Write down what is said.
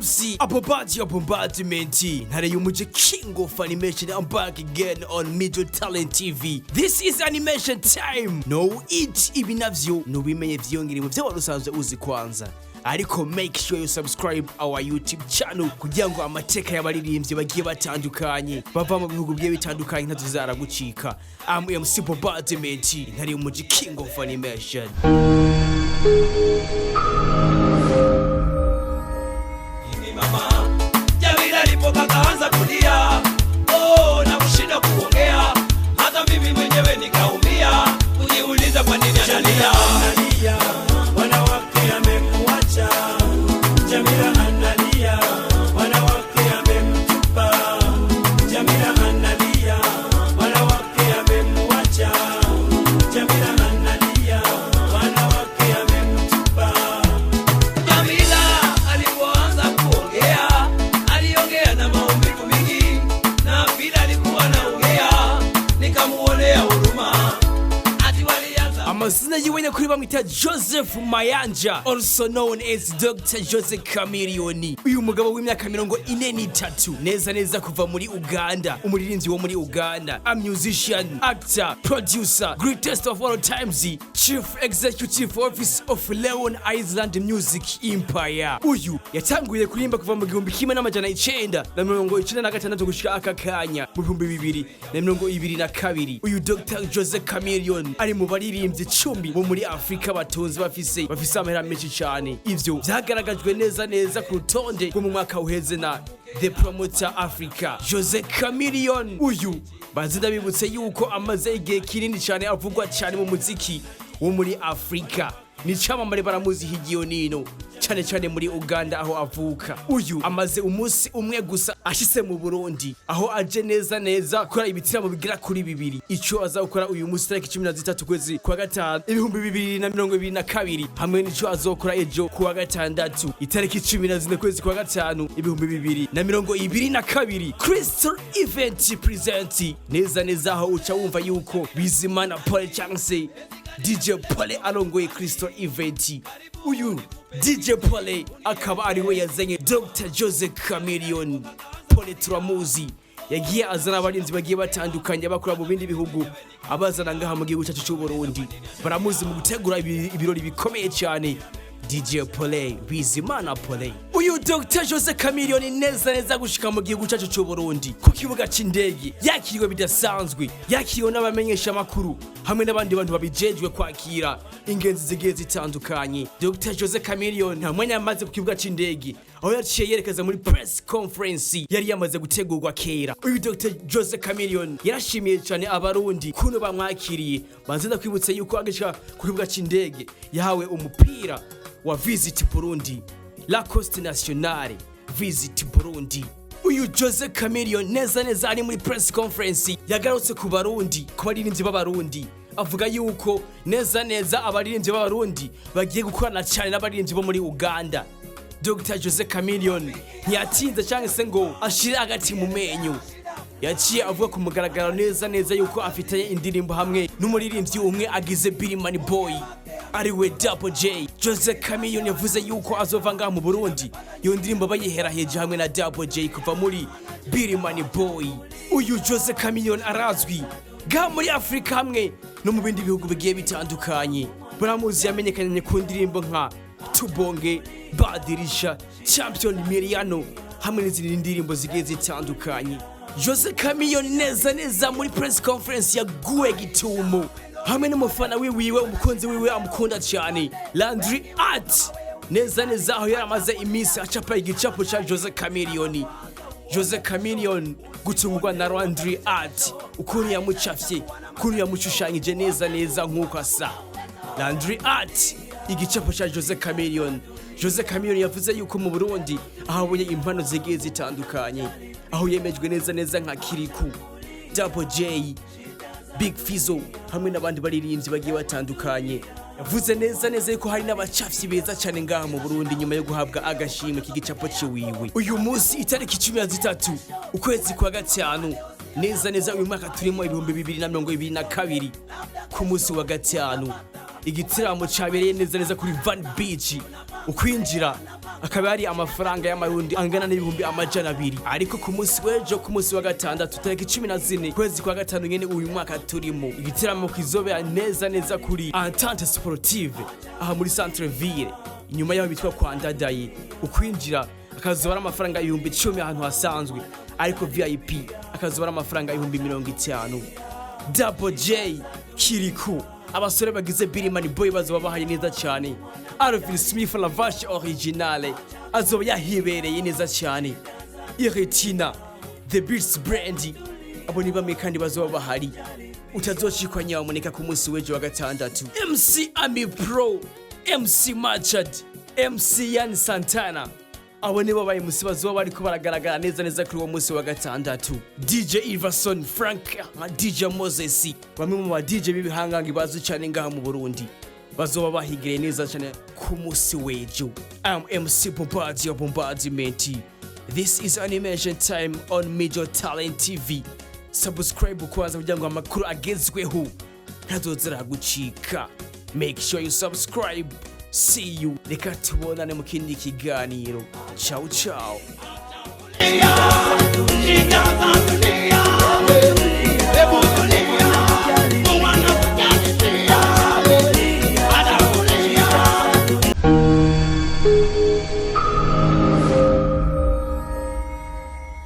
MC Bombardment. Ntare yumuje king of animation. I'm back again on Middle Talent TV. This is animation time. No it ibinavyo no bimenye vyongere mu byo warusanzwe uzi kwanza. Ariko make sure you subscribe our YouTube channel kugira ngo amateka y'abaririmbyi bagiye batandukanye bava mu bihugu bigiye bitandukanye ntazara gucika. I'm MC Bombardment. Ntare yumuje king of animation. Kakaanza kulia, oh, na kushinda kuongea, hata mimi mwenyewe nikaumia, kujiuliza kwa nini analia. Wanawake amekuacha, Jamila analia, wanawake amemtupa, Jamila analia, wanawake amemwacha, Jamila analia, wanawake amemtupa. Jamila alipoanza kuongea na maumivu mingi, na bila alikuwa naongea nikamuonea huruma. Ati walianza amazina yiwe nyakuri bamwita Joseph Mayanja, also known as Dr. Joseph CHAMELEON. Uyu mugabo w'imyaka 43 neza kuva muri Uganda, umuririmbyi wo muri Uganda, a musician, actor, producer, greatest of all times, chief executive office of Leon Island Music Empire. Uyu yatanguye kurimba kuva mu 1996 gushika aka kanya mu 2022. Uyu Dr. Joseph CHAMELEON ari mu baririmbyi 10 bo muri Afrika batonze bafise amahera menshi cyane. Ivyo byagaragajwe neza ku rutonde rwo mu mwaka uheze na The Promoter Africa. Joseph CHAMELEON uyu bazida bibutse yuko amaze igihe kinini cyane avugwa cyane mu muziki wo muri Afrika. Ni cyamamare baramuzi higiyo nino cyane muri Uganda aho avuka. Uyu amaze umunsi umwe gusa ashise mu Burundi aho aje neza kora ibitiramo bigira kuri 2. Ico azakora uyu munsi tariki 13 kwezi kwa gatanu 2022 hamwe n'ico azokora ejo kuwa gatandatu itariki 14 kwezi kwa gatanu 2022. Crystal Event present neza aho uca wumva yuko Bizimana Paul chance DJ Pole alongoye Crystal Event. Uyu DJ Pole akaba ariwe yazanye Dr. Joseph CHAMELEON. Pole turamuzi yagiye azana abarinzi bagiye batandukanye bakora mu bindi bihugu abazana ngaha mu gihugu cyacu cy'u Burundi. Baramuzi mu gutegura ibirori bikomeye cyane. DJ Pole, Bizimana Pole. Uyu Dr. Joseph CHAMELEON neza gushika mu gihugu cyacu cy'u Burundi ku kibuga c'indege yakiriwe bidasanzwe, yakiriwe n'abamenyesha makuru hamwe n'abandi bantu babijejwe kwakira ingenzi zigiye zitandukanye. Dr. Joseph CHAMELEON nta mwanya amaze ku kibuga c'indege aho yaciye yerekeza muri press conference yari yamaze gutegurwa kera. Uyu Dr. Joseph CHAMELEON yarashimiye cyane abarundi kuno bamwakiriye. Banzenda kwibutsa yuko agishika ku kibuga c'indege yahawe umupira wa Visit Burundi, La Coste Nationale Visit Burundi. Uyu Joseph CHAMELEON neza ari muri press conference yagarutse ku barundi, ku baririmbyi b'abarundi, avuga yuko neza abaririmbyi b'abarundi bagiye gukorana cyane n'abaririmbyi bo muri Uganda. Dr. Joseph CHAMELEON ntiyatinze cyangwa se ngo ashire agati mu menyo, yaciye avuga ku mugaragaro neza yuko afitanye indirimbo hamwe n'umuririmbyi umwe agize Billy Money Boy ariwe Double J. Joseph CHAMELEON yavuze yuko azova ngaha mu Burundi iyo ndirimbo bayihera heje hamwe na Double J kuva muri Billy Money Boy. Uyu Joseph CHAMELEON arazwi ngaha muri Afrika hamwe no mu bindi bihugu bigiye bitandukanye. Baramuzi yamenyekanye ku ndirimbo nka Tubonge, Badirisha, Champion Miriano hamwe n'izindi ndirimbo zigiye zitandukanye. Joseph CHAMELEON neza muri press conference yaguwe gitumo hamwe n'umufana wiwe umukunzi wiwe amukunda cyane Landry Art. Neza aho yaramaze iminsi acapa igicapo cha Joseph CHAMELEON. Joseph CHAMELEON gutungwa na Landry Art ukuntu yamucafye, ukuntu yamushushanyije neza nk'uko asa. Landry Art igicapo cha Joseph CHAMELEON. Joseph CHAMELEON yavuze yuko mu Burundi ahabonye impano zigiye zitandukanye, aho yemejwe neza nka Kiriku, Double J, Big Fizzo hamwe n'abandi baririmbyi bagiye batandukanye. Yavuze neza yuko hari n'abacafyi beza cyane ngaha mu Burundi nyuma yo guhabwa agashimwe k'igicapo ciwiwe. Uyu munsi itariki 13 ukwezi kwa gatanu neza uyu mwaka turimo 2022 ku munsi wa gatanu igitaramo cyabereye neza kuri Van Beach. Ukwinjira akaba ari amafaranga y'amarundi angana n'ibihumbi amajana 200. Ariko ku munsi w'ejo, ku munsi wa gatandatu tariki 14 kwezi kwa gatanu nyene uyu mwaka turimo, igitaramo kizobera neza kuri Entente Sportive aha muri Centre Ville, inyuma yaho bitwa kwa Ndadaye. Ukwinjira akazoba ari amafaranga 10,000 ahantu hasanzwe, ariko VIP akazoba ari amafaranga 50,000. Double J Kiriku, abasore bagize Birima Nibo bazoba bahaye neza cyane. Alvin Smith la vache originale azoba yahibereye neza cyane. Iretina The Beats Brand abo ni bamwe kandi bazoba bahari, utazocikwa nyamuneka ku munsi w'ejo wa gatandatu. MC Ami Pro, MC Machad, MC Yan Santana, abo nibo baye musi bazoba bariko baragaragara neza kuri uwo munsi wa gatandatu. DJ Iverson Frank, DJ Moses, bamwe mu ba DJ b'ibihangange bazwi cyane ngaha mu Burundi, bazoba bahigire neza cyane ku munsi w'ejo. I'm MC Bombadi of Bombardment. This is Animation Time on Major Talent TV. Subscribe kwanza kugira ngo amakuru agezweho ntazozera gucika. Make sure you subscribe. See you. Reka tubonane mu kindi kiganiro. Ciao ciao.